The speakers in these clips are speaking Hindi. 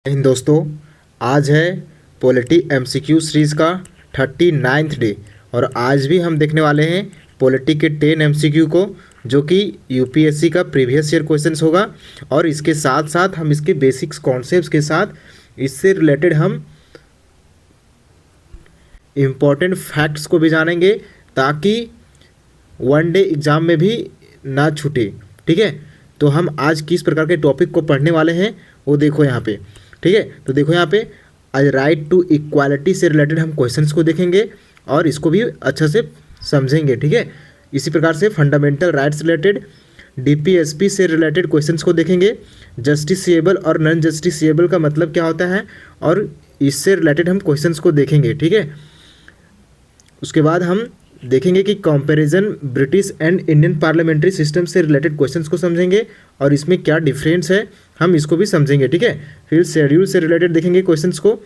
हिंद दोस्तों, आज है पॉलिटी एमसीक्यू सीरीज़ का 39th डे और आज भी हम देखने वाले हैं पॉलिटी के 10 एमसीक्यू को, जो कि यूपीएससी का प्रीवियस ईयर क्वेश्चंस होगा। और इसके साथ साथ हम इसके बेसिक्स कॉन्सेप्ट्स के साथ इससे रिलेटेड हम इम्पॉर्टेंट फैक्ट्स को भी जानेंगे, ताकि वन डे एग्ज़ाम में भी ना छूटे। ठीक है, तो हम आज किस प्रकार के टॉपिक को पढ़ने वाले हैं वो देखो यहाँ पे। ठीक है, तो देखो यहाँ पे आज राइट टू इक्वालिटी से रिलेटेड हम क्वेश्चंस को देखेंगे और इसको भी अच्छा से समझेंगे। ठीक है, इसी प्रकार से फंडामेंटल राइट्स रिलेटेड, डीपीएसपी से रिलेटेड क्वेश्चंस को देखेंगे। जस्टिसिएबल और नॉन जस्टिसिएबल का मतलब क्या होता है और इससे रिलेटेड हम क्वेश्चंस को देखेंगे। ठीक है, उसके बाद हम देखेंगे कि comparison British and Indian parliamentary system से रिलेटेड क्वेश्चंस को समझेंगे और इसमें क्या डिफरेंस है हम इसको भी समझेंगे। ठीक है, फिर शेड्यूल से रिलेटेड देखेंगे क्वेश्चंस को।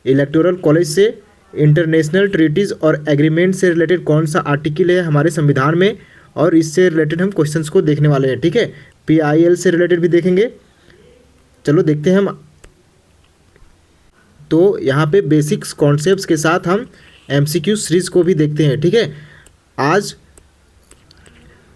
इलेक्टोरल कॉलेज से इंटरनेशनल ट्रीटीज़ और एग्रीमेंट से रिलेटेड कौन सा आर्टिकल है हमारे संविधान में, और इससे रिलेटेड हम क्वेश्चंस को देखने वाले हैं। ठीक है, PIL से रिलेटेड भी देखेंगे। चलो देखते हैं हम। तो यहाँ पे बेसिक्स कॉन्सेप्ट्स के साथ हम MCQ सीरीज़ को भी देखते हैं। ठीक है, आज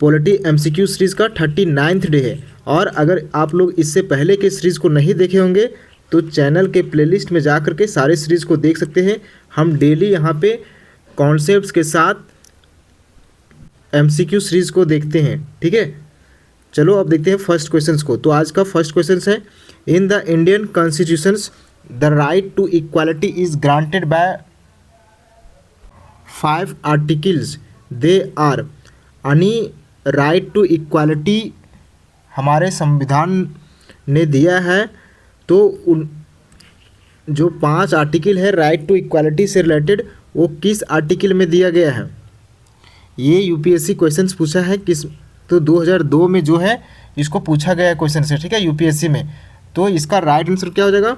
पॉलिटी MCQ सीरीज़ का 39th डे है और अगर आप लोग इससे पहले के सीरीज़ को नहीं देखे होंगे तो चैनल के प्लेलिस्ट में जा कर के सारे सीरीज़ को देख सकते हैं। हम डेली यहाँ पे कॉन्सेप्ट्स के साथ MCQ सीरीज़ को देखते हैं। ठीक है, चलो अब देखते हैं फर्स्ट क्वेश्चंस को। तो आज का फर्स्ट क्वेश्चन है, in the Indian constitutions the right to equality is granted by 5 articles they are. यानी राइट टू इक्वालिटी हमारे संविधान ने दिया है, तो उन जो 5 आर्टिकल है राइट टू इक्वालिटी से रिलेटेड, वो किस आर्टिकल में दिया गया है। ये यूपीएससी क्वेश्चंस पूछा है किस, तो 2002 में जो है इसको पूछा गया है क्वेश्चन से। ठीक है, यूपीएससी में। तो इसका राइट आंसर क्या हो जाएगा,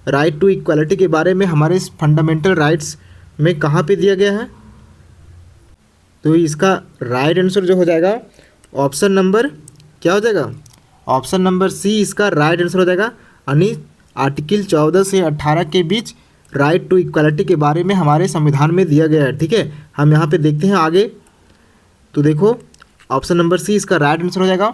राइट टू इक्वालिटी के बारे में हमारे फंडामेंटल राइट्स में कहाँ पे दिया गया है। तो इसका राइट आंसर जो हो जाएगा ऑप्शन नंबर क्या हो जाएगा, ऑप्शन नंबर सी इसका राइट आंसर हो जाएगा। यानी आर्टिकल 14 से 18 के बीच राइट टू इक्वालिटी के बारे में हमारे संविधान में दिया गया है। ठीक है, हम यहाँ पे देखते हैं आगे। तो देखो ऑप्शन नंबर सी इसका राइट आंसर हो जाएगा।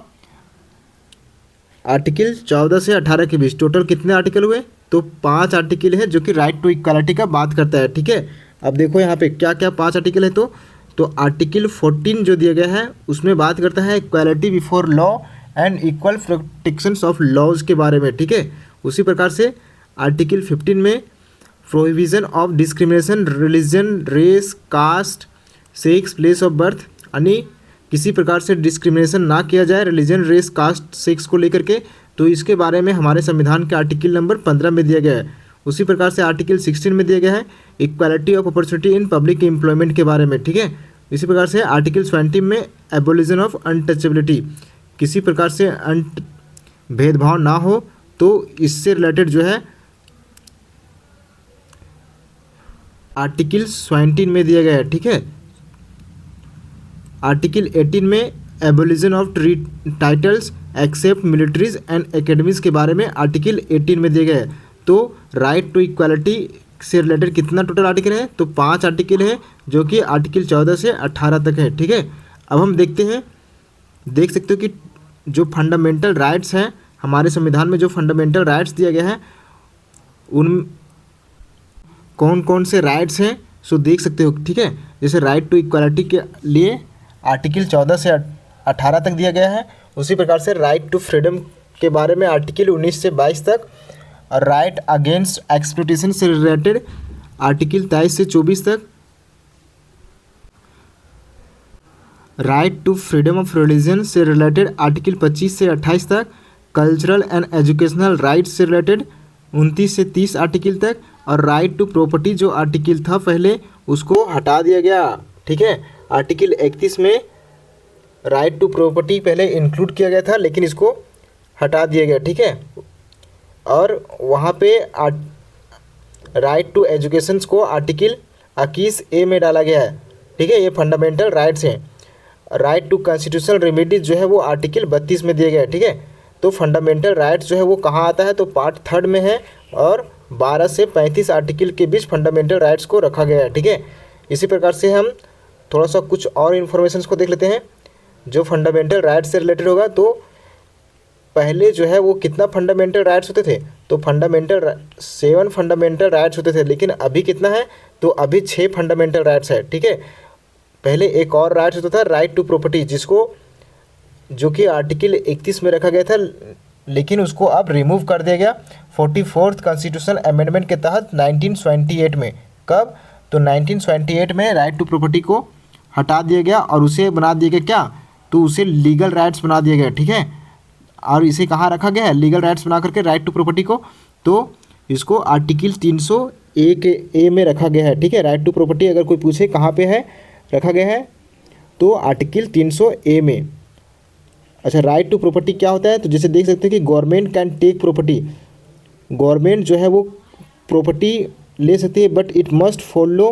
आर्टिकल 14 से 18 के बीच टोटल कितने आर्टिकल हुए, तो 5 आर्टिकल है जो कि राइट टू इक्वालिटी का बात करता है। ठीक है, अब देखो यहाँ पे क्या क्या 5 आर्टिकल है। तो आर्टिकल 14 जो दिया गया है उसमें बात करता है equality before law and equal protections of laws के बारे में। ठीक है, उसी प्रकार से आर्टिकल 15 में prohibition of discrimination religion, race, caste, sex, place of birth, यानी किसी प्रकार से डिस्क्रिमिनेशन ना किया जाए रिलीजन, रेस, कास्ट, सेक्स को लेकर के, तो इसके बारे में हमारे संविधान के आर्टिकल नंबर 15 में दिया गया है। उसी प्रकार से आर्टिकल 16 में दिया गया है equality of opportunity in public employment के बारे में। ठीक है, इसी प्रकार से आर्टिकल 20 में एबोलिशन ऑफ अनटचेबिलिटी, किसी प्रकार से भेदभाव ना हो, तो इससे रिलेटेड जो है आर्टिकल 20 में दिया गया है। ठीक है, आर्टिकल 18 में abolition of titles except militaries and academies के बारे में आर्टिकल 18 में दिया गया है। तो राइट टू इक्वालिटी से रिलेटेड कितना टोटल आर्टिकल है, तो 5 आर्टिकल है जो कि आर्टिकल 14 से 18 तक है। ठीक है, अब हम देखते हैं, देख सकते हो कि जो फंडामेंटल राइट्स हैं हमारे संविधान में, जो फंडामेंटल राइट्स दिया गया है उन कौन कौन से राइट्स हैं, सो देख सकते हो। ठीक है, जैसे राइट टू इक्वालिटी के लिए आर्टिकल 14 से 18 तक दिया गया है। उसी प्रकार से राइट टू फ्रीडम के बारे में आर्टिकल 19 से 22 तक, और राइट अगेंस्ट एक्सप्लॉयटेशन से रिलेटेड आर्टिकल 23 से 24 तक, right to freedom of religion से रिलेटेड आर्टिकल 25 से 28 तक, कल्चरल एंड एजुकेशनल राइट्स से रिलेटेड 29 से 30 आर्टिकल तक, और राइट टू प्रॉपर्टी जो आर्टिकल था पहले उसको हटा दिया गया। ठीक है, आर्टिकल 31 में राइट टू प्रॉपर्टी पहले इंक्लूड किया गया था लेकिन इसको हटा दिया गया। ठीक है, और वहाँ पे राइट टू एजुकेशन को आर्टिकल 21A में डाला गया है। ठीक है, ये फंडामेंटल राइट्स हैं। राइट टू कॉन्स्टिट्यूशनल रेमेडीज जो है वो आर्टिकल 32 में दिया गया है। ठीक है, तो फंडामेंटल राइट्स जो है वो कहाँ आता है, तो पार्ट 3 में है और 12 से 35 आर्टिकल के बीच फंडामेंटल राइट्स को रखा गया है। ठीक है, इसी प्रकार से हम थोड़ा सा कुछ और इन्फॉर्मेशन को देख लेते हैं जो फंडामेंटल राइट्स से रिलेटेड होगा। तो पहले जो है वो कितना फंडामेंटल राइट्स होते थे, तो 7 फंडामेंटल राइट्स होते थे, लेकिन अभी कितना है, तो अभी 6 फंडामेंटल राइट्स है। ठीक है, पहले एक और राइट्स होता था, राइट टू प्रॉपर्टी, जिसको जो कि आर्टिकल 31 में रखा गया था, लेकिन उसको अब रिमूव कर दिया गया 44th कॉन्स्टिट्यूशनल अमेंडमेंट के तहत 1978 में। कब, तो 1978 में राइट टू प्रॉपर्टी को हटा दिया गया और उसे बना दिया गया क्या, तो उसे लीगल राइट्स बना दिया गया। ठीक है, और इसे कहाँ रखा गया है, लीगल राइट्स बना करके राइट टू प्रॉपर्टी को, तो इसको आर्टिकल 301 के ए में रखा गया है। ठीक है, राइट टू प्रॉपर्टी अगर कोई पूछे कहाँ पे है रखा गया है, तो आर्टिकल 300 ए में। अच्छा, राइट टू प्रॉपर्टी क्या होता है, तो जैसे देख सकते हैं कि government can take property, government जो है वो प्रॉपर्टी ले सकती है, but it must follow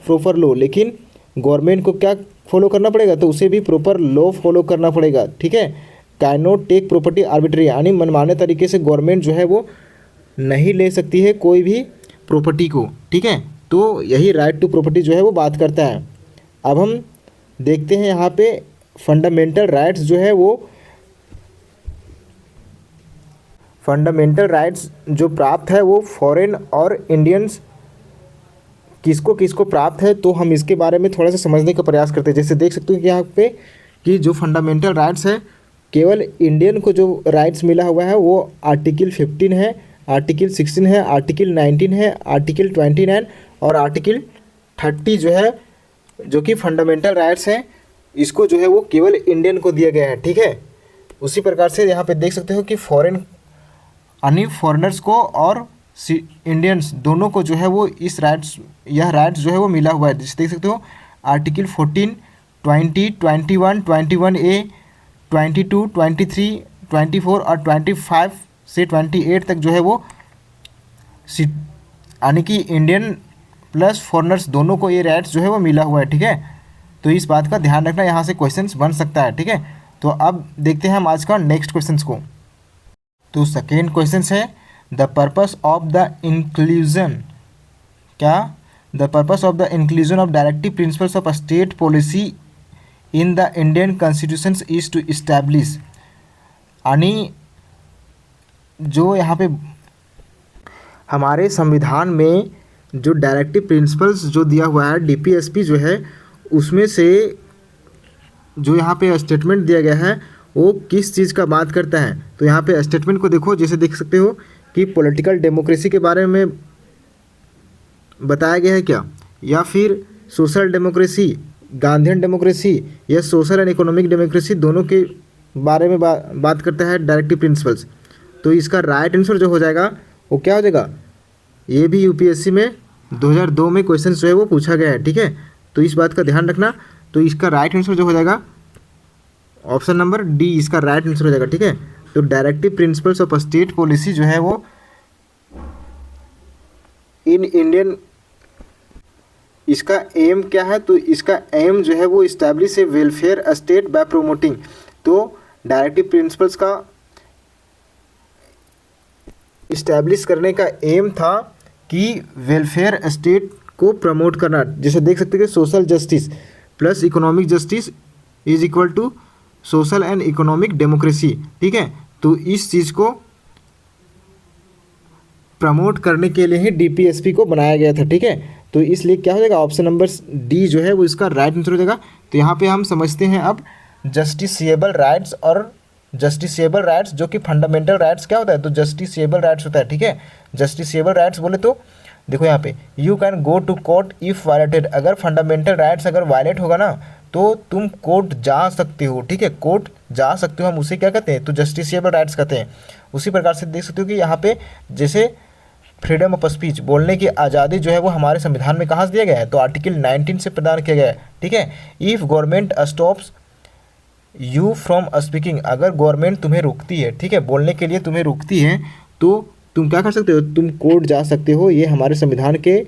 proper law, लेकिन गवर्नमेंट को क्या फॉलो करना पड़ेगा, तो उसे भी प्रॉपर लॉ फॉलो करना पड़ेगा। ठीक है, can not take property arbitrary, यानी मनमाने तरीके से गवर्नमेंट जो है वो नहीं ले सकती है कोई भी प्रॉपर्टी को। ठीक है, तो यही राइट टू प्रॉपर्टी जो है वो बात करता है। अब हम देखते हैं यहाँ पे फंडामेंटल राइट्स जो है वो, फंडामेंटल राइट्स जो प्राप्त है वो फॉरेन और इंडियंस किसको किसको प्राप्त है, तो हम इसके बारे में थोड़ा सा समझने का प्रयास करते हैं। जैसे देख सकते हो कि यहाँ पे कि जो फंडामेंटल राइट्स है, केवल इंडियन को जो राइट्स मिला हुआ है वो आर्टिकल 15 है, आर्टिकल 16 है, आर्टिकल 19 है, आर्टिकल 29 और आर्टिकल 30 जो है, जो कि फंडामेंटल राइट्स हैं, इसको जो है वो केवल इंडियन को दिया गया है। ठीक है, उसी प्रकार से यहाँ पे देख सकते हो कि फॉरेन यानी फॉरेनर्स को और इंडियंस दोनों को जो है वो इस राइट्स, यह राइट्स जो है वो मिला हुआ है। जैसे देख सकते हो आर्टिकल 14, 20, 21, 21A, 22, 23, 24 और 25 से 28 तक जो है वो यानी कि इंडियन प्लस फॉरेनर्स दोनों को ये राइट्स जो है वो मिला हुआ है। ठीक है, तो इस बात का ध्यान रखना, यहाँ से क्वेश्चंस बन सकता है। ठीक है, तो अब देखते हैं हम आज का नेक्स्ट क्वेश्चंस को। तो सेकेंड क्वेश्चन है the purpose of the inclusion, क्या, the purpose of the inclusion of directive principles of state policy in the Indian constitution is to establish, यानी जो यहाँ पे हमारे संविधान में जो डायरेक्टिव प्रिंसिपल्स जो दिया हुआ है, डीपीएसपी जो है, उसमें से जो यहाँ पे स्टेटमेंट दिया गया है वो किस चीज़ का बात करता है। तो यहाँ पे स्टेटमेंट को देखो, जैसे देख सकते हो कि पॉलिटिकल डेमोक्रेसी के बारे में बताया गया है क्या, या फिर सोशल डेमोक्रेसी, गांधीयन डेमोक्रेसी, या सोशल एंड इकोनॉमिक डेमोक्रेसी, दोनों के बारे में बात करता है डायरेक्टिव प्रिंसिपल्स। तो इसका राइट आंसर जो हो जाएगा वो क्या हो जाएगा, ये भी यूपीएससी में 2002 में क्वेश्चन जो है वो पूछा गया है। ठीक है, तो इस बात का ध्यान रखना। तो इसका राइट आंसर जो हो जाएगा ऑप्शन नंबर डी, इसका राइट आंसर हो जाएगा। ठीक है, तो directive principles of state policy जो है वो इन इंडियन, इसका एम क्या है, तो इसका एम जो है वो establish A welfare state by promoting. तो डायरेक्टिव प्रिंसिपल्स का इस्टेब्लिश करने का एम था कि वेलफेयर स्टेट को प्रमोट करना। जैसे देख सकते हैं कि social justice plus economic justice is equal to social and economic democracy. ठीक है, तो इस चीज़ को प्रमोट करने के लिए ही डीपीएसपी को बनाया गया था। ठीक है, तो इसलिए क्या हो जाएगा, ऑप्शन नंबर डी जो है वो इसका राइट आंसर हो जाएगा। तो यहाँ पे हम समझते हैं अब जस्टिसेबल राइट्स और जस्टिसेबल राइट्स, जो कि फंडामेंटल राइट्स क्या होता है, तो जस्टिसेबल राइट्स होता है। ठीक है, जस्टिसेबल राइट्स बोले तो देखो यहाँ पे you can go to court if violated, अगर फंडामेंटल राइट्स अगर वायलेट होगा ना तो तुम कोर्ट जा सकते हो। ठीक है, कोर्ट जा सकते हो, हम उसे क्या कहते हैं, तो जस्टिसेबल राइट्स कहते हैं। उसी प्रकार से देख सकते हो कि यहाँ पे जैसे फ्रीडम ऑफ स्पीच, बोलने की आज़ादी जो है वो हमारे संविधान में कहाँ से दिया गया है, तो आर्टिकल 19 से प्रदान किया गया है। ठीक है, if government stops you from speaking, अगर गवर्नमेंट तुम्हें रोकती है, ठीक है, बोलने के लिए तुम्हें रोकती है, तो तुम क्या कर सकते हो, तुम कोर्ट जा सकते हो। ये हमारे संविधान के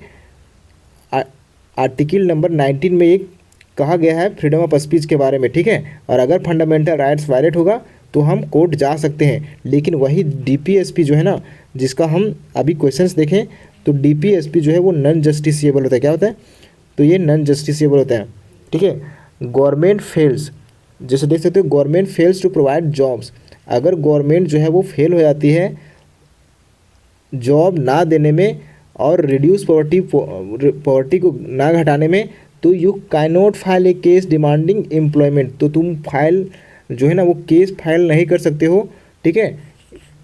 आर्टिकल नंबर 19 में एक कहा गया है फ्रीडम ऑफ स्पीच के बारे में। ठीक है, और अगर फंडामेंटल राइट्स वायलेट होगा तो हम कोर्ट जा सकते हैं। लेकिन वही डीपीएसपी जो है ना, जिसका हम अभी क्वेश्चंस देखें तो डीपीएसपी जो है वो नॉन जस्टिसिएबल होता है। क्या होता है? तो ये नॉन जस्टिसिएबल होता है। ठीक है। गवर्नमेंट फेल्स, जैसे देख सकते हो, government fails to provide jobs. अगर गवर्नमेंट जो है वो फेल हो जाती है जॉब ना देने में और रिड्यूस पॉवर्टी को ना घटाने में, तो you can not file A case demanding employment. तो तुम फाइल जो है ना वो केस फाइल नहीं कर सकते हो। ठीक है।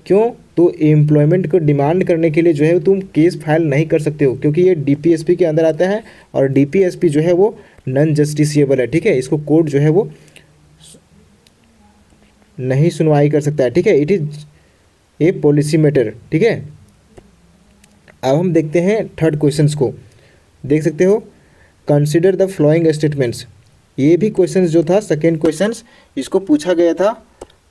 क्यों? तो एम्प्लॉयमेंट को डिमांड करने के लिए जो है तुम केस फाइल नहीं कर सकते हो, क्योंकि ये डीपीएसपी के अंदर आता है और डीपीएसपी जो है वो नॉन जस्टिसिएबल है। ठीक है। इसको कोर्ट जो है वो नहीं सुनवाई कर सकता है। ठीक है। It is a policy matter. ठीक है। अब हम देखते हैं थर्ड क्वेश्चंस को। देख सकते हो, कंसिडर द फ्लोइंग स्टेटमेंट्स। ये भी क्वेश्चंस जो था सेकेंड क्वेश्चंस, इसको पूछा गया था।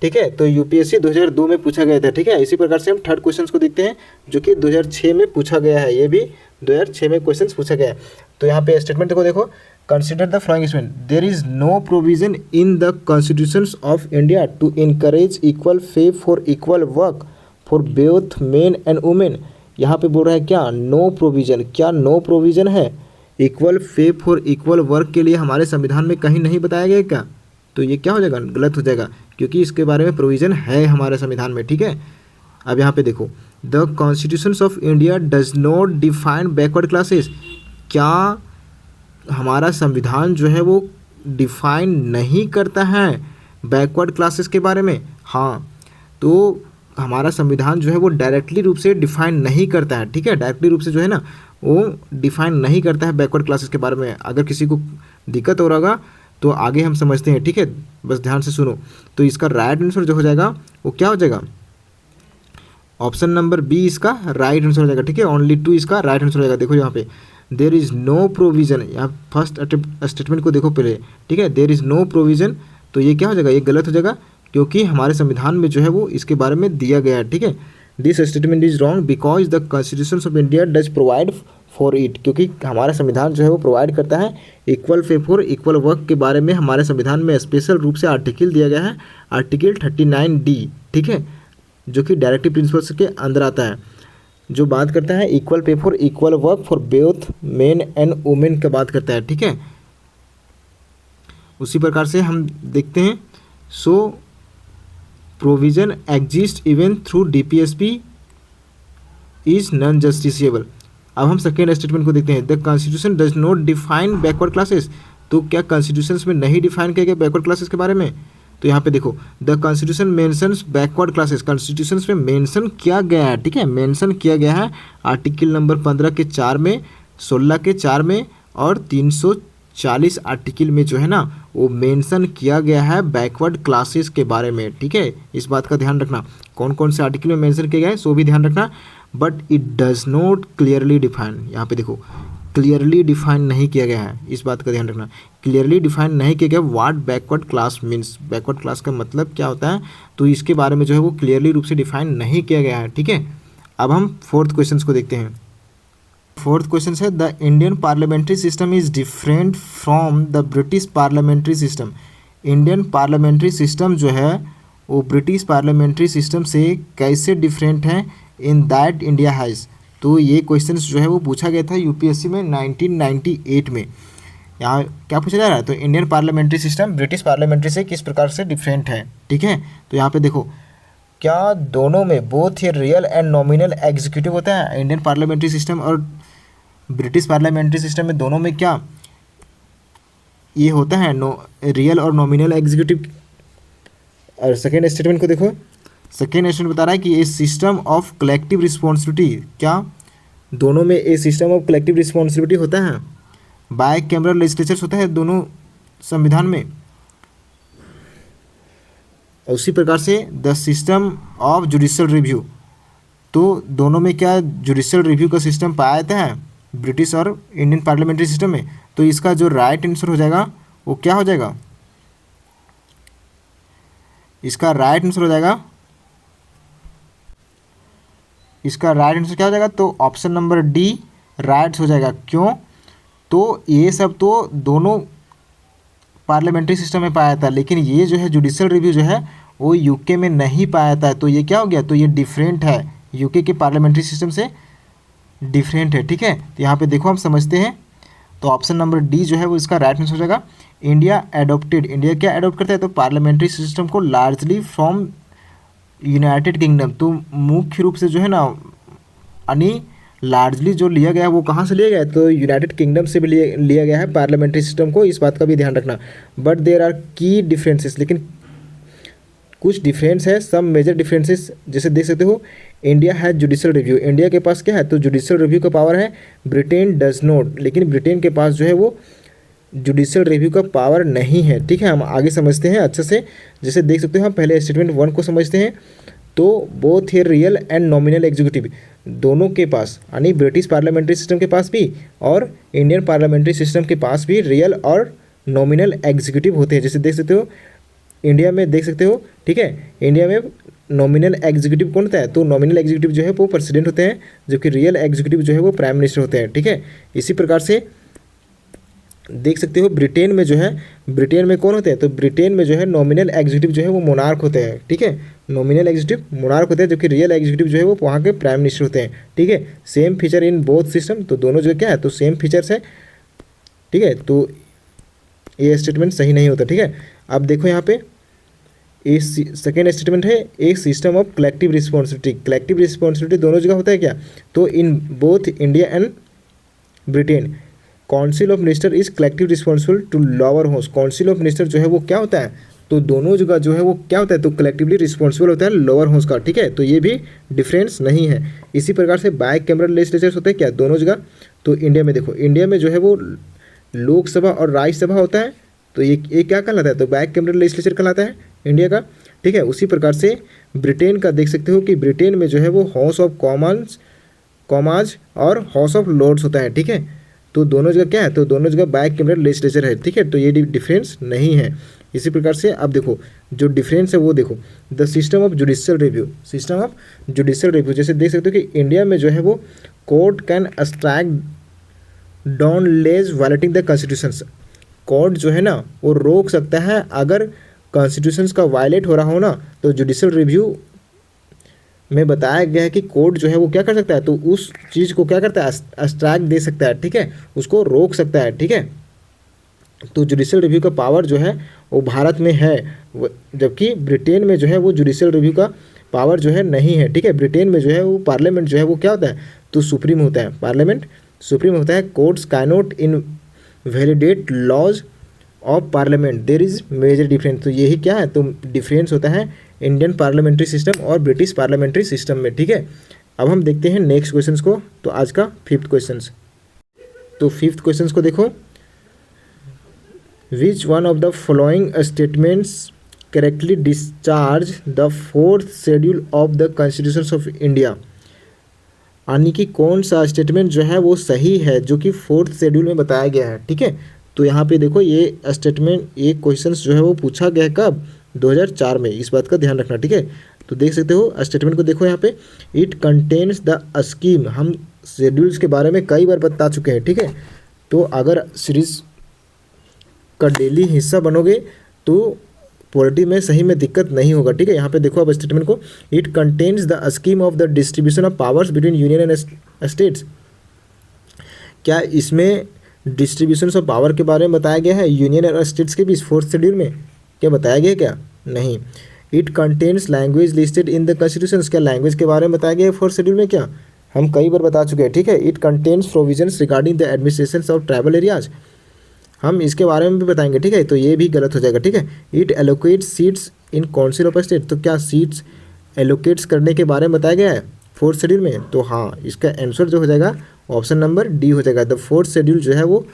ठीक है। तो यूपीएससी 2002 में पूछा गया था। ठीक है। इसी प्रकार से हम थर्ड क्वेश्चंस को देखते हैं जो कि 2006 में पूछा गया है। ये भी 2006 में क्वेश्चंस पूछा गया है। तो यहाँ पे स्टेटमेंट को देखो, consider the following statement. There is no provision in the constitutions of India to encourage equal pay for equal work for both men and women. यहाँ पे बोल रहा है क्या? No provision. क्या नो प्रोविजन है equal pay for equal work के लिए हमारे संविधान में कहीं नहीं बताया गया क्या? तो ये क्या हो जाएगा? गलत हो जाएगा, क्योंकि इसके बारे में प्रोविज़न है हमारे संविधान में। ठीक है। अब यहाँ पे देखो, the constitutions of India does not define backward classes. क्या हमारा संविधान जो है वो डिफाइन नहीं करता है बैकवर्ड क्लासेस के बारे में? हाँ। तो हमारा संविधान जो है वो डायरेक्टली रूप से डिफाइन नहीं करता है। ठीक है। डायरेक्टली रूप से जो है ना वो डिफाइन नहीं करता है बैकवर्ड क्लासेस के बारे में। अगर किसी को दिक्कत हो रहा होगा तो आगे हम समझते हैं। ठीक है। बस ध्यान से सुनो। तो इसका राइट आंसर जो हो जाएगा वो क्या हो जाएगा? ऑप्शन नंबर बी इसका राइट आंसर हो जाएगा। ठीक है। ओनली 2 इसका राइट आंसर हो जाएगा। देखो यहाँ पे देयर इज़ नो प्रोविज़न। यहाँ फर्स्ट स्टेटमेंट को देखो पहले। ठीक है। देयर इज़ नो प्रोविज़न, तो ये क्या हो जाएगा? ये गलत हो जाएगा, क्योंकि हमारे संविधान में जो है वो इसके बारे में दिया गया है। ठीक है। This statement is wrong because the constitution of India does provide for it. क्योंकि हमारा संविधान जो है वो प्रोवाइड करता है equal pay for equal work के बारे में। हमारे संविधान में स्पेशल रूप से आर्टिकल दिया गया है, आर्टिकल 39D। ठीक है। जो कि डायरेक्टिव प्रिंसिपल्स के अंदर आता है, जो बात करता है equal pay for equal work for both men and women का बात करता है। ठीक है। उसी प्रकार से हम देखते हैं, so provision exist even through DPSP is non justiciable. अब हम सेकेंड स्टेटमेंट को देखते हैं, the constitution does not define backward classes. तो क्या कॉन्स्टिट्यूशन में नहीं डिफाइन किया गया बैकवर्ड क्लासेस के बारे में? तो यहाँ पे देखो, the constitution mentions backward classes. Constitution में मेंशन किया गया है। ठीक है। मेंशन किया गया है आर्टिकल नंबर 15 के 4 में, 16 के 4 में और 340 आर्टिकल में जो है ना वो मेंशन किया गया है बैकवर्ड क्लासेस के बारे में। ठीक है। इस बात का ध्यान रखना, कौन कौन से आर्टिकल में मेंशन किया गया है सो भी ध्यान रखना। But it does not clearly define. यहाँ पे देखो, क्लियरली डिफाइन नहीं किया गया है, इस बात का ध्यान रखना। क्लियरली डिफाइन नहीं किया गया what backward class means. Backward class का मतलब क्या होता है, तो इसके बारे में जो है वो क्लियरली रूप से डिफाइन नहीं किया गया है। ठीक है। अब हम फोर्थ क्वेश्चन को देखते हैं। फोर्थ क्वेश्चन है, the Indian parliamentary system is different from the British parliamentary system. Indian parliamentary system जो है वो ब्रिटिश पार्लियामेंट्री सिस्टम से कैसे डिफरेंट है इन दैट इंडिया हैज़। तो ये क्वेश्चन जो है वो पूछा गया था यूपीएससी में 1998 में। यहाँ क्या पूछा जा रहा है, तो Indian parliamentary system British parliamentary से किस प्रकार से डिफरेंट है। ठीक है। तो यहाँ पे देखो, क्या दोनों में बोथ ये रियल एंड नॉमिनल एग्जीक्यूटिव होता है। इंडियन पार्लियामेंट्री सिस्टम और ब्रिटिश पार्लियामेंट्री सिस्टम में दोनों में क्या ये होता है, रियल और नॉमिनल एग्जीक्यूटिव। और सेकेंड स्टेटमेंट को देखो, सेकेंड स्टेटमेंट बता रहा है कि ये सिस्टम ऑफ कलेक्टिव रिस्पॉन्सिबिलिटी, क्या दोनों में ये सिस्टम ऑफ कलेक्टिव रिस्पॉन्सिबिलिटी होता है। बाय कैमरल लेजिस्लेचर्स होता है दोनों संविधान में। उसी प्रकार से the system of judicial review, तो दोनों में क्या जुडिशियल रिव्यू का सिस्टम पाया जाता है ब्रिटिश और इंडियन पार्लियामेंट्री सिस्टम में। तो इसका जो राइट आंसर हो जाएगा वो क्या हो जाएगा, इसका राइट आंसर हो जाएगा, इसका राइट आंसर क्या हो जाएगा, तो ऑप्शन नंबर डी राइट हो जाएगा। क्यों, तो ये सब तो दोनों पार्लियामेंट्री सिस्टम में पाया था, लेकिन ये जो है जुडिशियल रिव्यू जो है वो यूके में नहीं पाया था, तो ये क्या हो गया, तो ये डिफरेंट है, यूके के पार्लियामेंट्री सिस्टम से डिफरेंट है, ठीक है। तो यहाँ पे देखो हम समझते हैं, तो ऑप्शन नंबर डी जो है वो इसका राइट आंसर हो जाएगा। इंडिया एडोप्टेड, इंडिया क्या एडोप्ट करता है, तो पार्लियामेंट्री सिस्टम को लार्जली फ्रॉम यूनाइटेड किंगडम। तो मुख्य रूप से जो है ना, यानी लार्जली जो लिया गया है वो कहाँ से लिया गया है, तो यूनाइटेड किंगडम से भी लिया गया है पार्लियामेंट्री सिस्टम को, इस बात का भी ध्यान रखना। बट देयर आर की डिफरेंसेस, लेकिन कुछ डिफरेंस है, सम मेजर डिफरेंसेस, जैसे देख सकते हो इंडिया है जुडिशल रिव्यू, इंडिया के पास क्या है, तो जुडिशल रिव्यू का पावर है, ब्रिटेन डज नॉट, लेकिन ब्रिटेन के पास जो है वो जुडिशल रिव्यू का पावर नहीं है, ठीक है। हम आगे समझते हैं अच्छे से, जैसे देख सकते हो हम पहले स्टेटमेंट 1 को समझते हैं। तो बोथ है रियल एंड नॉमिनल एग्जीक्यूटिव, दोनों के पास, यानी ब्रिटिश पार्लियामेंट्री सिस्टम के पास भी और इंडियन पार्लियामेंट्री सिस्टम के पास भी रियल और नॉमिनल एग्जीक्यूटिव होते हैं। जैसे देख सकते हो इंडिया में देख सकते हो, ठीक है, इंडिया में नॉमिनल एग्जीक्यूटिव कौन होता है, तो नॉमिनल एग्जीक्यूटिव जो है वो प्रेसिडेंट होते हैं, जबकि रियल एग्जीक्यूटिव जो है वो प्राइम मिनिस्टर होते हैं, ठीक है। इसी प्रकार से देख सकते हो ब्रिटेन में जो है, ब्रिटेन में कौन होते हैं, तो ब्रिटेन में जो है नॉमिनल एग्जीक्यूटिव जो है वो मोनार्क होते हैं, ठीक है, नॉमिनल एग्जीक्यूटिव मोनार्क होते हैं, जबकि रियल एग्जीक्यूटिव जो है वो वहाँ के प्राइम मिनिस्टर होते हैं, ठीक है। Same feature in both system, तो दोनों जगह क्या है, तो सेम फीचर्स है, ठीक है। तो ये स्टेटमेंट सही नहीं होता, ठीक है। अब देखो यहाँ पे ये सेकेंड स्टेटमेंट है, एक system of collective responsibility, collective responsibility दोनों जगह होता है क्या, तो in both India and Britain council of minister is collective responsible to lower house, council of minister जो है वो क्या होता है, तो दोनों जगह जो है वो क्या होता है, तो कलेक्टिवली रिस्पॉन्सिबल होता है लोअर हाउस का, ठीक है। तो ये भी डिफरेंस नहीं है। इसी प्रकार से बाई कैमरल लेजिस्लेचर्स होते हैं क्या, दोनों जगह, तो इंडिया में देखो, इंडिया में जो है वो लोकसभा और राज्यसभा होता है, तो ये क्या कहलाता है, तो बाई कैमरल लेजिस्लेचर कहलाता है इंडिया का, ठीक है। उसी प्रकार से ब्रिटेन का देख सकते हो कि ब्रिटेन में जो है वो हाउस ऑफ कॉमन्स और हाउस ऑफ लॉर्ड्स होता है, ठीक है। तो दोनों जगह क्या है, तो दोनों जगह बाई कैमरल लेजिस्लेचर है, ठीक है। तो ये डिफरेंस नहीं है। इसी प्रकार से अब देखो जो डिफरेंस है वो देखो, the system of judicial review, system of judicial review, जैसे देख सकते हो कि इंडिया में जो है वो court can strike down laws violating the constitutions, court जो है ना वो रोक सकता है अगर कॉन्स्टिट्यूशंस का वायलेट हो रहा हो ना, तो जुडिशियल रिव्यू में बताया गया है कि कोर्ट जो है वो क्या कर सकता है, तो उस चीज़ को क्या करता है, स्ट्राइक दे सकता है, ठीक है, उसको रोक सकता है, ठीक है। तो जुडिशियल रिव्यू का पावर जो है वो भारत में है, जबकि ब्रिटेन में जो है वो जुडिशियल रिव्यू का पावर जो है नहीं है, ठीक है। ब्रिटेन में जो है वो पार्लियामेंट जो है वो क्या होता है, तो सुप्रीम होता है, पार्लियामेंट सुप्रीम होता है, courts cannot invalidate laws of parliament, there is major difference. तो यही क्या है, तो डिफरेंस होता है इंडियन पार्लियामेंट्री सिस्टम और ब्रिटिश पार्लियामेंट्री सिस्टम में, ठीक है। अब हम देखते हैं नेक्स्ट क्वेश्चन को, तो आज का 5th क्वेश्चन, तो 5th क्वेश्चन को देखो, which one of the following statements correctly discharge the 4th schedule of the constitution of India, यानी कि कौन सा स्टेटमेंट जो है वो सही है जो कि 4th शेड्यूल में बताया गया है, ठीक है। तो यहाँ पे देखो ये स्टेटमेंट, ये क्वेश्चन जो है वो पूछा गया है कब, 2004 में, इस बात का ध्यान रखना, ठीक है। तो देख सकते हो स्टेटमेंट को देखो यहाँ पे, इट कंटेन्स द स्कीम, हम शेड्यूल्स के बारे में कई बार बता चुके हैं, ठीक है। तो अगर सीरीज का डेली हिस्सा बनोगे तो पॉलिटी में सही में दिक्कत नहीं होगा, ठीक है। यहाँ पे देखो अब स्टेटमेंट को, it contains the scheme of the distribution of powers between union and states, क्या इसमें डिस्ट्रीब्यूशन ऑफ पावर के बारे में बताया गया है यूनियन और स्टेट्स के बीच 4th शेड्यूल में, क्या बताया गया है क्या, नहीं। It contains language listed in the constitution, क्या लैंग्वेज के बारे में बताया गया है 4th शेड्यूल में, क्या हम कई बार बता चुके हैं, ठीक है। It contains provisions regarding the administration of tribal areas, हम इसके बारे में भी बताएंगे, ठीक है। तो ये भी गलत हो जाएगा, ठीक है। It allocates seats in council of state, तो क्या सीट्स एलोकेट्स करने के बारे में बताया गया है 4th शेड्यूल में, तो हाँ इसका आंसर जो हो जाएगा ऑप्शन नंबर डी हो जाएगा। द 4th शेड्यूल जो है वो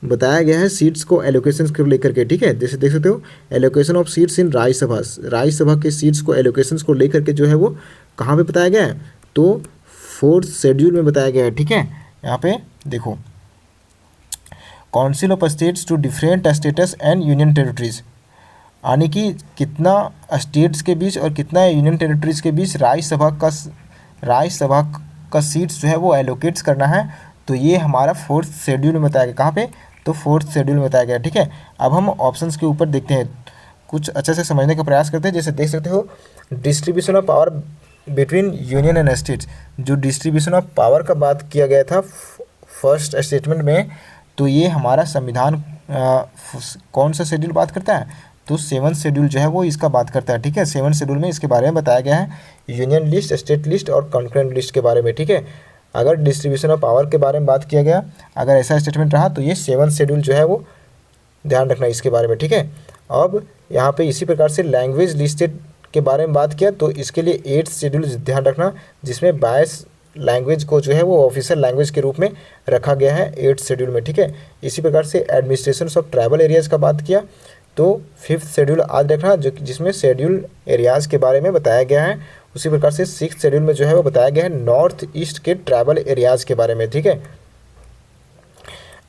बताया गया है सीट्स को एलोकेशन को लेकर के, ठीक है। जैसे देख सकते हो allocation of seats in Rajya Sabha, Rajya Sabha के सीट्स को एलोकेशन को लेकर के जो है वो कहाँ पे बताया गया है, तो 4th शेड्यूल में बताया गया है, ठीक है। यहाँ पे देखो, council of states to different states and union territories, यानी कि कितना स्टेट्स के बीच और कितना यूनियन टेरिटरीज के बीच राज्यसभा का सीट्स जो है वो एलोकेट्स करना है, तो ये हमारा 4th शेड्यूल में बताया गया, कहाँ पे, तो 4th शेड्यूल में बताया गया, ठीक है। अब हम ऑप्शंस के ऊपर देखते हैं, कुछ अच्छे से समझने का प्रयास करते हैं। जैसे देख सकते हो distribution of power between union and states, जो डिस्ट्रीब्यूशन ऑफ पावर का बात किया गया था फर्स्ट स्टेटमेंट में, तो ये हमारा संविधान कौन सा शेड्यूल बात करता है, तो 7 शेड्यूल जो है वो इसका बात करता है। ठीक है, 7 शेड्यूल में इसके बारे में बताया गया है, यूनियन लिस्ट, स्टेट लिस्ट और कॉन्करेंट लिस्ट के बारे में। ठीक है, अगर डिस्ट्रीब्यूशन ऑफ पावर के बारे में बात किया गया, अगर ऐसा स्टेटमेंट रहा तो ये 7 शेड्यूल जो है वो ध्यान रखना इसके बारे में। ठीक है, अब यहाँ पे इसी प्रकार से लैंग्वेज लिस्टेड के बारे में बात किया तो इसके लिए 8 शेड्यूल ध्यान रखना, जिसमें 22 लैंग्वेज को जो है वो ऑफिशियल लैंग्वेज के रूप में रखा गया है 8 शेड्यूल में। ठीक है, इसी प्रकार से एडमिनिस्ट्रेशन ऑफ ट्राइबल एरियाज़ का बात किया तो 5th शेड्यूल आज रखना, जो जिसमें शेड्यूल एरियाज़ के बारे में बताया गया है। उसी प्रकार से 6th शेड्यूल में जो है वो बताया गया है नॉर्थ ईस्ट के ट्राइबल एरियाज़ के बारे में। ठीक है,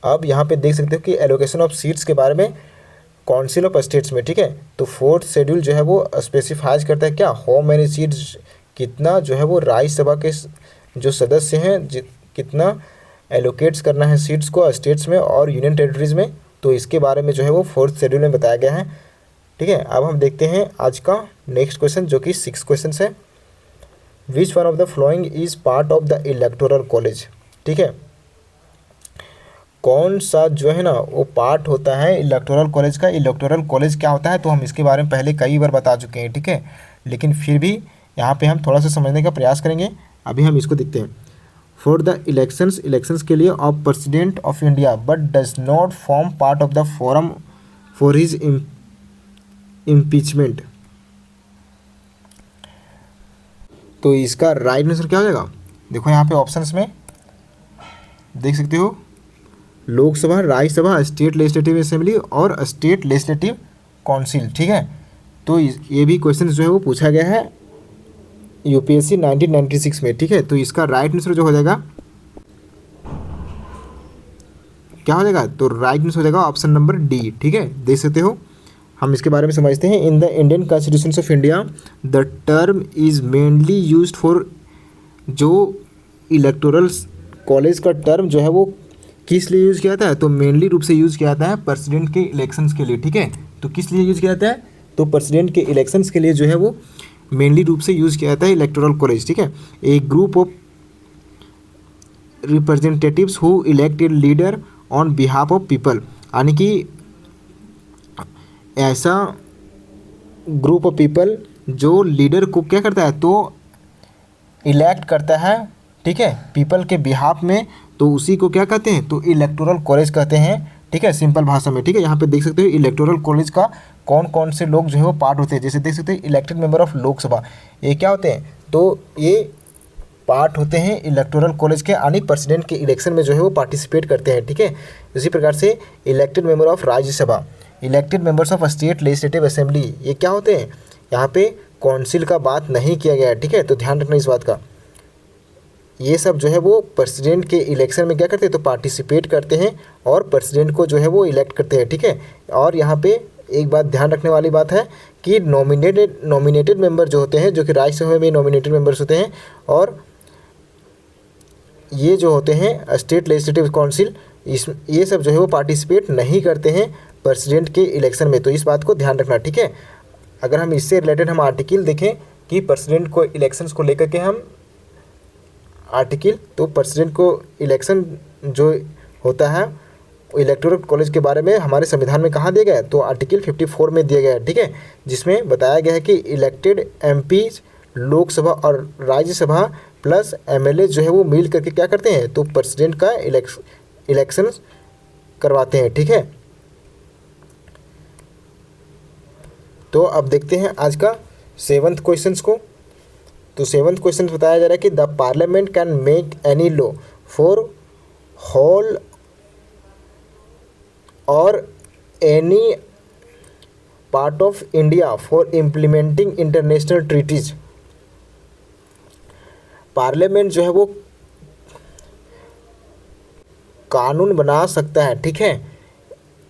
अब यहाँ पे देख सकते हो कि एलोकेशन ऑफ सीट्स के बारे में काउंसिल ऑफ स्टेट्स में। ठीक है, तो 4th शेड्यूल जो है वो स्पेसिफाइज करता है क्या, हाउ मेनी सीट्स, कितना जो है वो राज्यसभा के जो सदस्य हैं कितना एलोकेट्स करना है सीट्स को स्टेट्स में और यूनियन टेरिटरीज में, तो इसके बारे में जो है वो 4th शेड्यूल में बताया गया है। ठीक है, अब हम देखते हैं आज का नेक्स्ट क्वेश्चन जो कि 6 क्वेश्चन है। Which one of the following is part of the electoral college. ठीक है, कौन सा जो है ना वो पार्ट होता है इलेक्टोरल कॉलेज का। इलेक्टोरल कॉलेज क्या होता है तो हम इसके बारे में पहले कई बार बता चुके हैं। ठीक है, लेकिन फिर भी यहाँ पे हम थोड़ा सा समझने का प्रयास करेंगे। अभी हम इसको देखते हैं। फॉर द इलेक्शंस के लिए of president of India but does not form part of the forum for his impeachment. तो इसका राइट आंसर क्या हो जाएगा, देखो यहाँ पे ऑप्शंस में देख सकते हो, Lok Sabha, Rajya Sabha, state legislative assembly और स्टेट लेजिस्लेटिव काउंसिल। ठीक है, तो ये भी क्वेश्चन जो है वो पूछा गया है यूपीएससी 1996 में। ठीक है, तो इसका राइट आंसर जो हो जाएगा क्या हो जाएगा, तो राइट आंसर हो जाएगा ऑप्शन नंबर डी। ठीक है, देख सकते हो, हम इसके बारे में समझते हैं। इन the Indian constitution of India the term is mainly used for, जो इलेक्टोरल कॉलेज का टर्म जो है वो किस लिए यूज़ किया जाता है, तो मेनली रूप से यूज़ किया जाता है प्रेसिडेंट के इलेक्शंस के लिए। ठीक है, तो किस लिए यूज़ किया जाता है, तो प्रेसिडेंट के इलेक्शंस के लिए जो है वो मेनली रूप से यूज़ किया जाता है इलेक्टोरल कॉलेज। ठीक है, a group of representatives who elected leader on behalf of people, यानी कि ऐसा ग्रुप ऑफ पीपल जो लीडर को क्या करता है, तो इलेक्ट करता है। ठीक है, पीपल के बिहाफ में, तो उसी को क्या कहते हैं, तो इलेक्टोरल कॉलेज कहते हैं। ठीक है, सिंपल भाषा में। ठीक है, यहाँ पे देख सकते हो इलेक्टोरल कॉलेज का कौन कौन से लोग जो है वो पार्ट होते हैं। जैसे देख सकते हैं इलेक्टेड मेंबर ऑफ लोकसभा, ये क्या होते हैं, तो ये पार्ट होते हैं इलेक्टोरल कॉलेज के, यानी प्रेसिडेंट के इलेक्शन में जो है वो पार्टिसिपेट करते हैं। ठीक है, इसी प्रकार से elected member of Rajya Sabha, elected members of state legislative assembly, ये क्या होते हैं, यहाँ पे काउंसिल का बात नहीं किया गया है। ठीक है, तो ध्यान रखना इस बात का। ये सब जो है वो प्रेसिडेंट के इलेक्शन में क्या करते हैं, तो पार्टिसिपेट करते हैं और प्रेसिडेंट को जो है वो इलेक्ट करते हैं। ठीक है, और यहाँ पे एक बात ध्यान रखने वाली बात है कि नॉमिनेटेड मेंबर जो होते हैं, जो कि राज्यसभा में नॉमिनेटेड मेंबर्स होते हैं, और ये जो होते हैं स्टेट लेजिस्लेटिव काउंसिल, ये सब जो है वो पार्टिसिपेट नहीं करते हैं प्रेसिडेंट के इलेक्शन में। तो इस बात को ध्यान रखना। ठीक है, अगर हम इससे रिलेटेड हम आर्टिकल देखें कि प्रेसिडेंट को इलेक्शंस को लेकर के हम आर्टिकल, तो प्रेसिडेंट को इलेक्शन जो होता है इलेक्टोरल कॉलेज के बारे में हमारे संविधान में कहाँ दिया गया है, तो आर्टिकल 54 में दिया गया है। ठीक है, जिसमें बताया गया है कि इलेक्टेड एमपीज लोकसभा और राज्यसभा प्लस एमएलए जो है वो मिल करके क्या करते हैं, तो प्रेसिडेंट का इलेक्शन करवाते हैं। ठीक है, तो अब देखते हैं आज का 7th क्वेश्चन को। तो 7th क्वेश्चन बताया जा रहा है कि the parliament can make any law for whole or any part of India for implementing international treaties. Parliament जो है वो कानून बना सकता है। ठीक है,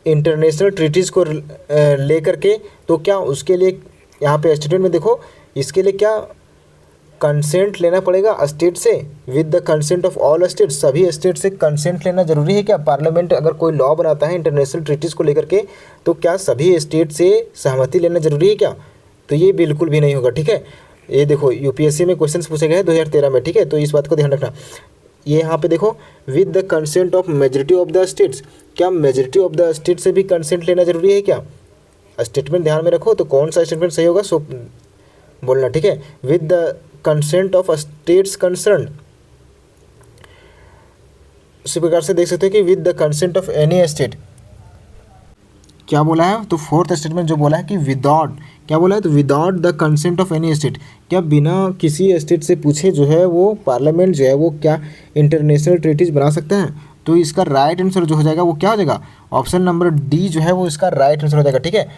इंटरनेशनल ट्रीटीज़ को लेकर के, तो क्या उसके लिए यहाँ पे स्टेटमेंट में देखो, इसके लिए क्या कंसेंट लेना पड़ेगा स्टेट से with the consent of all state, सभी स्टेट से कंसेंट लेना जरूरी है क्या? पार्लियामेंट अगर कोई लॉ बनाता है इंटरनेशनल ट्रीटीज़ को लेकर के, तो क्या सभी स्टेट से सहमति लेना जरूरी है क्या? तो ये बिल्कुल भी नहीं होगा, ठीक है। ये देखो यूपीएससी में क्वेश्चन पूछे गए हैं 2013 में, ठीक है, तो इस बात को ध्यान रखना। ये यहाँ पे देखो with the consent of majority of the states, क्या मेजोरिटी ऑफ द स्टेट से भी कंसेंट लेना जरूरी है क्या? स्टेटमेंट ध्यान में रखो, तो कौन सा स्टेटमेंट सही होगा सो बोलना, ठीक है। With the consent of states concern, इसी प्रकार से देख सकते हो कि with the consent of any state, क्या बोला है? तो फोर्थ स्टेटमेंट जो बोला है कि विदाउट, क्या बोला है? तो without the consent of any state, क्या बिना किसी स्टेट से पूछे जो है वो पार्लियामेंट जो है वो क्या इंटरनेशनल ट्रीटीज बना सकता है? तो इसका राइट आंसर जो हो जाएगा वो क्या हो जाएगा? ऑप्शन नंबर डी जो है वो इसका राइट आंसर हो जाएगा, ठीक है।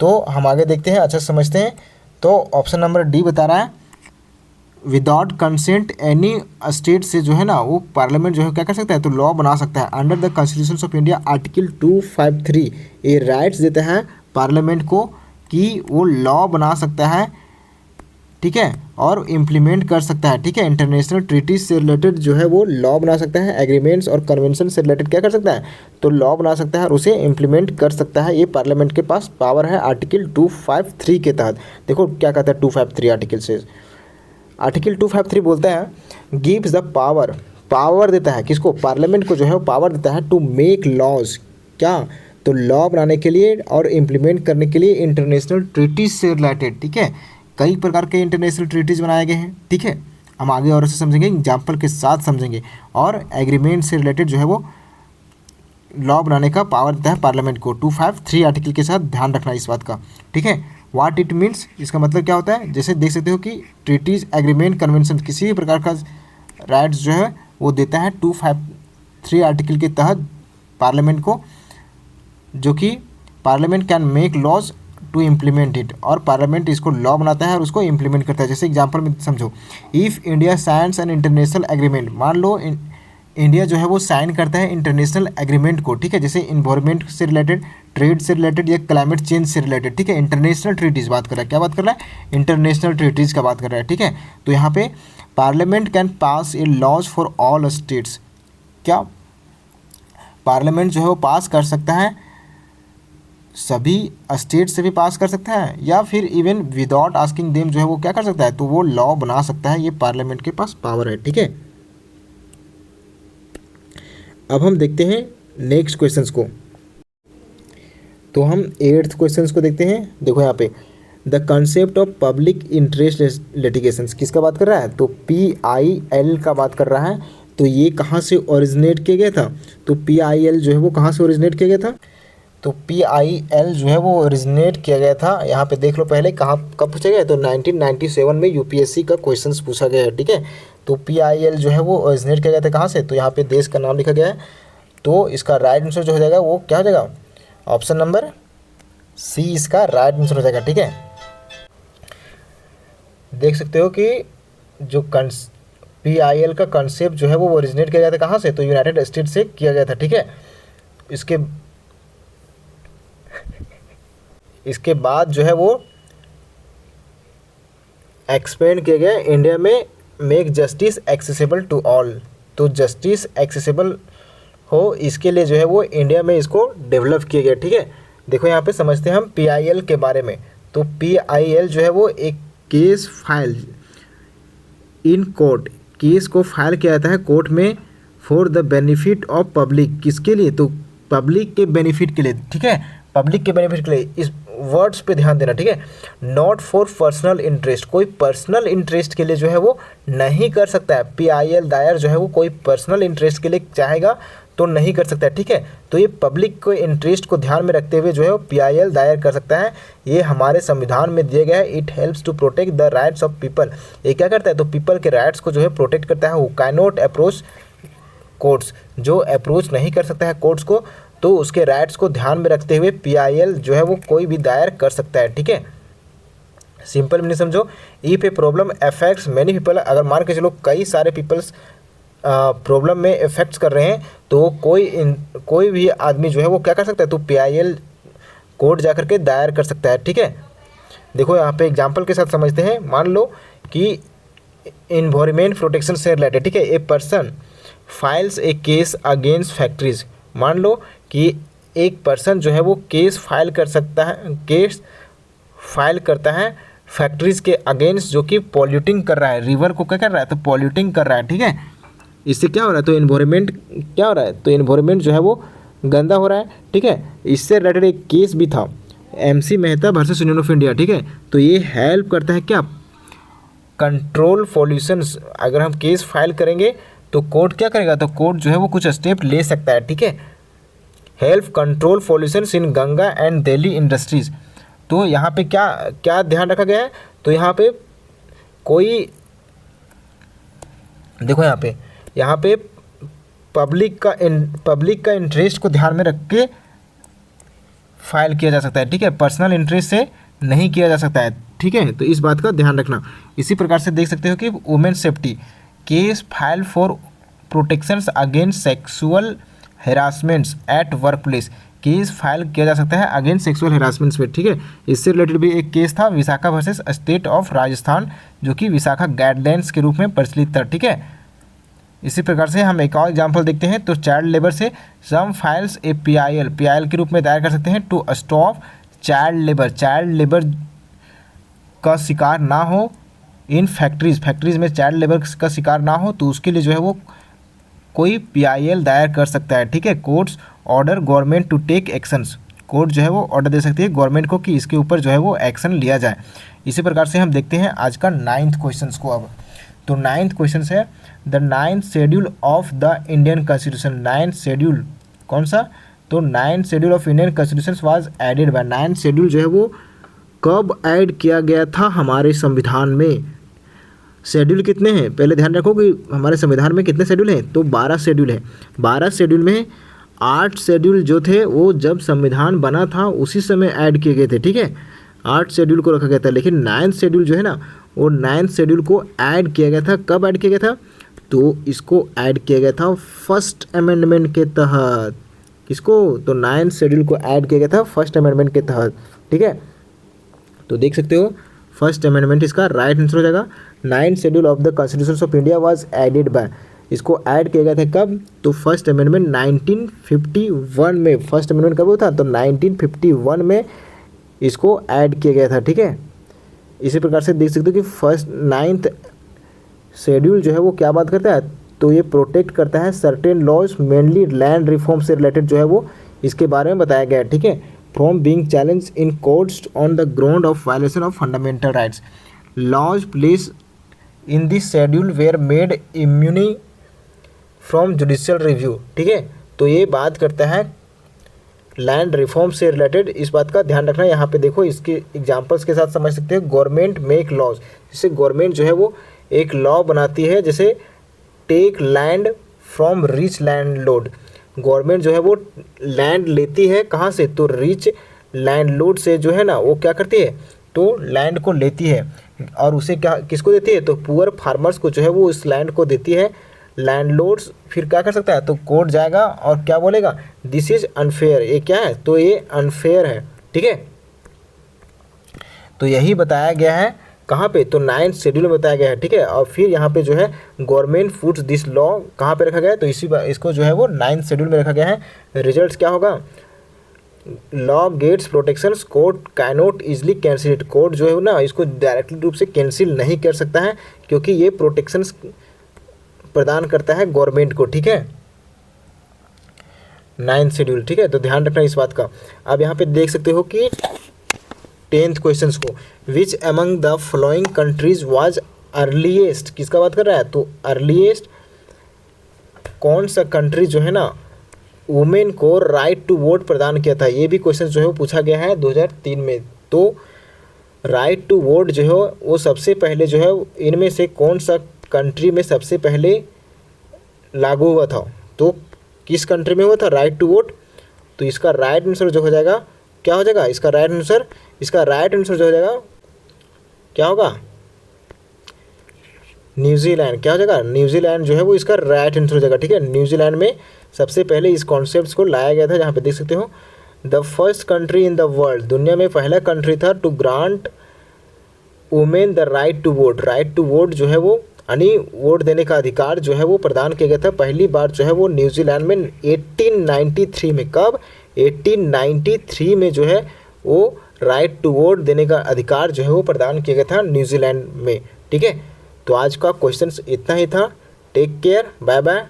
तो हम आगे देखते हैं, अच्छा समझते हैं। तो ऑप्शन नंबर डी बता रहा है विदाउट कंसेंट एनी स्टेट से जो है ना वो पार्लियामेंट जो है क्या कर सकता है? तो लॉ बना सकता है। Under the constitution of India article 253 ये राइट्स देता है पार्लियामेंट को कि वो लॉ बना सकता है, ठीक है, और इम्प्लीमेंट कर सकता है, ठीक है। इंटरनेशनल ट्रीटीज से रिलेटेड जो है वो लॉ बना सकता है, एग्रीमेंट्स और कन्वेंशन से रिलेटेड क्या कर सकता है? तो लॉ बना सकता है और उसे इम्प्लीमेंट कर सकता है। ये पार्लियामेंट के पास पावर है आर्टिकल 253 के तहत। देखो क्या कहता है 253 आर्टिकल से, आर्टिकल 253 बोलता है गिव्स द पावर, पावर देता है किसको? पार्लियामेंट को जो है वो पावर देता है टू मेक लॉज, क्या? तो लॉ बनाने के लिए और इम्प्लीमेंट करने के लिए इंटरनेशनल ट्रीटीज से रिलेटेड, ठीक है। कई प्रकार के इंटरनेशनल ट्रीटीज बनाए गए हैं, ठीक है। हम आगे और से समझेंगे, एग्जाम्पल के साथ समझेंगे। और एग्रीमेंट से रिलेटेड जो है वो लॉ बनाने का पावर देता है पार्लियामेंट को 253 आर्टिकल के साथ, ध्यान रखना इस बात का, ठीक है। व्हाट इट मीन्स, इसका मतलब क्या होता है? जैसे देख सकते हो कि ट्रीटीज, एग्रीमेंट, कन्वेंशन किसी भी प्रकार का राइट्स जो है वो देता है 253 आर्टिकल के तहत पार्लियामेंट को, जो कि parliament can make laws to implement it, और पार्लियामेंट इसको लॉ बनाता है और उसको इम्प्लीमेंट करता है। जैसे एग्जांपल में समझो, if India science an international agreement, मान लो इंडिया जो है वो साइन करता है इंटरनेशनल एग्रीमेंट को, ठीक है, जैसे इन्वायरमेंट से रिलेटेड, ट्रेड से रिलेटेड या क्लाइमेट चेंज से रिलेटेड, ठीक है। इंटरनेशनल ट्रीटीज़ बात कर रहा है, क्या बात कर रहा है? इंटरनेशनल ट्रीटीज़ का बात कर रहा है, ठीक है। तो यहाँ पे parliament can pass a laws for all states, क्या पार्लियामेंट जो है वो पास कर सकता है, सभी स्टेट से भी पास कर सकता है, या फिर इवन विदाउट आस्किंग देम जो है वो क्या कर सकता है? तो वो लॉ बना सकता है। ये पार्लियामेंट के पास पावर है, ठीक है। अब हम देखते हैं नेक्स्ट क्वेश्चंस को। तो हम 8th क्वेश्चंस को देखते हैं। देखो यहाँ पे the concept of public interest litigations किसका बात कर रहा है? तो PIL का बात कर रहा है। तो ये कहाँ से ओरिजिनेट किया गया था? तो PIL जो है वो कहाँ से ओरिजिनेट किया गया था? तो PIL जो है वो ओरिजिनेट किया गया था, यहाँ पे देख लो पहले कहाँ कब पूछा गया? तो 1997 में UPSC का क्वेश्चंस पूछा गया है, ठीक है। तो PIL जो है वो ओरिजिनेट किया गया था कहाँ से? तो यहाँ पे देश का नाम लिखा गया है। तो इसका राइट आंसर जो हो जाएगा वो क्या हो जाएगा? ऑप्शन नंबर सी इसका राइट आंसर हो जाएगा, ठीक है। देख सकते हो कि जो PIL का कंसेप्ट जो है वो ओरिजिनेट किया गया था कहाँ से? तो यूनाइटेड स्टेट से किया गया था, ठीक है। इसके बाद जो है वो एक्सपेंड किया गया इंडिया में, make justice accessible to all. तो जस्टिस एक्सेसिबल हो इसके लिए जो है वो इंडिया में इसको डेवलप किया गया, ठीक है। देखो यहाँ पे समझते हैं हम PIL के बारे में। तो PIL जो है वो एक case file in court, case को फाइल किया जाता है कोर्ट में for the benefit of public, किसके लिए? तो पब्लिक के बेनिफिट के लिए, ठीक है, पब्लिक के बेनिफिट के लिए। इस वर्ड्स पे ध्यान देना, ठीक है। नॉट फॉर पर्सनल इंटरेस्ट, कोई पर्सनल इंटरेस्ट के लिए जो है वो नहीं कर सकता है। PIL दायर जो है वो कोई पर्सनल इंटरेस्ट के लिए चाहेगा तो नहीं कर सकता है, ठीक है। तो ये पब्लिक को इंटरेस्ट को ध्यान में रखते हुए जो है वो PIL दायर कर सकता है। ये हमारे संविधान में दिया गया है। It helps to protect the rights of people, ये क्या करता है? तो पीपल के राइट्स को जो है प्रोटेक्ट करता है। वो कैन नॉट अप्रोच कोर्ट्स, जो अप्रोच नहीं कर सकता है कोर्ट्स को, तो उसके राइट्स को ध्यान में रखते हुए PIL जो है वो कोई भी दायर कर सकता है, ठीक है। सिंपल मीनिंग समझो, if a problem affects many people, अगर मान के चलो कई सारे पीपल्स प्रॉब्लम में इफेक्ट्स कर रहे हैं, तो कोई भी आदमी जो है वो क्या कर सकता है? तो PIL कोर्ट जा कर के दायर कर सकता है, ठीक है। देखो यहाँ पे एग्जांपल के साथ समझते हैं। मान लो कि इन्वायरमेंट प्रोटेक्शन से रिलेटेड, ठीक है। A person files A case against factories, मान लो कि एक पर्सन जो है वो केस फाइल कर सकता है, केस फाइल करता है फैक्ट्रीज के अगेंस्ट जो कि पॉल्यूटिंग कर रहा है, रिवर को क्या कर रहा है, तो पॉल्यूटिंग कर रहा है, ठीक है। इससे क्या हो रहा है, तो इन्वायरमेंट क्या हो रहा है, तो इन्वायरमेंट जो है वो गंदा हो रहा है, ठीक है। इससे रिलेटेड एक केस भी था, MC Mehta versus union of India, ठीक है। तो ये हेल्प करता है क्या, कंट्रोल पॉल्यूशंस। अगर हम केस फाइल करेंगे तो कोर्ट क्या करेगा, तो कोर्ट जो है वो कुछ स्टेप ले सकता है, ठीक है। Help control pollutions in Ganga and Delhi industries. तो यहाँ पे क्या क्या ध्यान रखा गया है, तो यहाँ पे कोई देखो यहाँ पे पब्लिक का इंटरेस्ट को ध्यान में रख के फाइल किया जा सकता है, ठीक है। पर्सनल इंटरेस्ट से नहीं किया जा सकता है, ठीक है। तो इस बात का ध्यान रखना। इसी प्रकार से देख सकते हो कि women safety case file for protections against sexual harassments at work place, case file किया जा सकता है अगेंस्ट सेक्सुअल हेरासमेंट्स में, ठीक है। इससे रिलेटेड भी एक केस था Vishakha versus state of Rajasthan, जो कि विशाखा गाइडलाइंस के रूप में प्रचलित था, ठीक है। इसी प्रकार से हम एक और एग्जाम्पल देखते हैं, तो चाइल्ड लेबर से सम फाइल्स ए PIL के रूप में दायर कर सकते हैं टू स्टॉप चाइल्ड लेबर का शिकार ना हो इन फैक्ट्रीज में चाइल्ड लेबर का शिकार ना हो, तो उसके लिए जो है वो कोई PIL दायर कर सकता है, ठीक है। Courts order government to take actions, court जो है वो ऑर्डर दे सकती है गवर्नमेंट को कि इसके ऊपर जो है वो एक्शन लिया जाए। इसी प्रकार से हम देखते हैं आज का 9th क्वेश्चन को। अब तो 9th क्वेश्चन है the 9th schedule of the Indian constitution. 9th schedule कौन सा, तो 9th schedule of Indian constitution was added by, 9th schedule जो है वो कब ऐड किया गया था हमारे संविधान में। शेड्यूल कितने हैं, पहले ध्यान रखो कि हमारे संविधान में कितने शेड्यूल हैं, तो 12 शेड्यूल है। 12 शेड्यूल में 8 शेड्यूल जो थे वो जब संविधान बना था उसी समय ऐड किए गए थे, ठीक है। 8 शेड्यूल को रखा गया था, लेकिन 9th शेड्यूल जो है ना वो 9th शेड्यूल को ऐड किया गया था। कब ऐड किया गया था, तो इसको ऐड किया गया था फर्स्ट अमेंडमेंट के तहत। किसको, तो 9th शेड्यूल को ऐड किया गया था फर्स्ट अमेंडमेंट के तहत, ठीक है। तो देख सकते हो फर्स्ट अमेंडमेंट इसका राइट आंसर हो जाएगा। 9th schedule of the constitution of India was added by, इसको ऐड किया गया था कब, तो फर्स्ट अमेंडमेंट 1951 में। फर्स्ट अमेंडमेंट कब हुआ था, तो 1951 में इसको ऐड किया गया था, ठीक है। इसी प्रकार से देख सकते हो कि फर्स्ट 9th शेड्यूल जो है वो क्या बात करता है, तो ये प्रोटेक्ट करता है certain laws, mainly land reform से रिलेटेड जो है वो इसके बारे में बताया गया है, ठीक है। From being challenge in courts on the ground of violation of fundamental rights, laws place in this schedule were made immune from judicial review, ठीक है। तो ये बात करता है लैंड रिफॉर्म से रिलेटेड, इस बात का ध्यान रखना। यहाँ पे देखो इसके एग्जांपल्स के साथ समझ सकते हैं। गवर्नमेंट मेक लॉज, जैसे गवर्नमेंट जो है वो एक लॉ बनाती है, जैसे take land from rich landlord. Government जो है वो लैंड लेती है कहाँ से, तो रिच लैंड लॉर्ड से जो है ना वो क्या करती है, तो लैंड को लेती है और उसे क्या किसको देती है, तो पुअर फार्मर्स को जो है वो उस लैंड को देती है। लैंडलॉर्ड्स फिर क्या कर सकता है, तो कोर्ट जाएगा और क्या बोलेगा, दिस इज अनफेयर, ये क्या है, तो ये अनफेयर है, ठीक है। तो यही बताया गया है कहाँ पे, तो 9th शेड्यूल में बताया गया है, ठीक है। और फिर यहाँ पे जो है गवर्नमेंट फुट्स दिस लॉ कहाँ पे रखा गया है, तो इसको जो है वो 9th शेड्यूल में रखा गया है। रिजल्ट क्या होगा, law gets protections, court cannot easily cancel it. Court जो है ना इसको डायरेक्टली रूप से कैंसिल नहीं कर सकता है, क्योंकि ये प्रोटेक्शंस प्रदान करता है गवर्नमेंट को, ठीक है। 9th शेड्यूल, ठीक है। तो ध्यान रखना इस बात का। अब यहाँ पे देख सकते हो कि 10th क्वेश्चन को, which among the following countries was earliest, किसका बात कर रहा है, तो अर्लीस्ट कौन सा कंट्री जो है ना वुमेन को राइट टू वोट प्रदान किया था। ये भी क्वेश्चन जो है वो पूछा गया है 2003 में। तो राइट टू वोट जो है वो सबसे पहले जो है इनमें से कौन सा कंट्री में सबसे पहले लागू हुआ था, तो किस कंट्री में हुआ था राइट टू वोट, तो इसका राइट आंसर जो हो जाएगा क्या हो जाएगा, इसका राइट आंसर जो हो जाएगा क्या होगा, न्यूजीलैंड। क्या हो जाएगा, न्यूजीलैंड जो है वो इसका राइट आंसर हो जाएगा, ठीक है। न्यूजीलैंड में सबसे पहले इस कॉन्सेप्ट को लाया गया था, जहाँ पे देख सकते हो the first country in the world, दुनिया में पहला कंट्री था to grant women the right to vote. Right to vote जो है वो यानी वोट देने का अधिकार जो है वो प्रदान किया गया था पहली बार जो है वो न्यूजीलैंड में 1893 में। कब? 1893 में जो है वो राइट टू वोट देने का अधिकार जो है वो प्रदान किया गया था न्यूजीलैंड में। ठीक है, तो आज का क्वेश्चन इतना ही था। Take care, bye bye.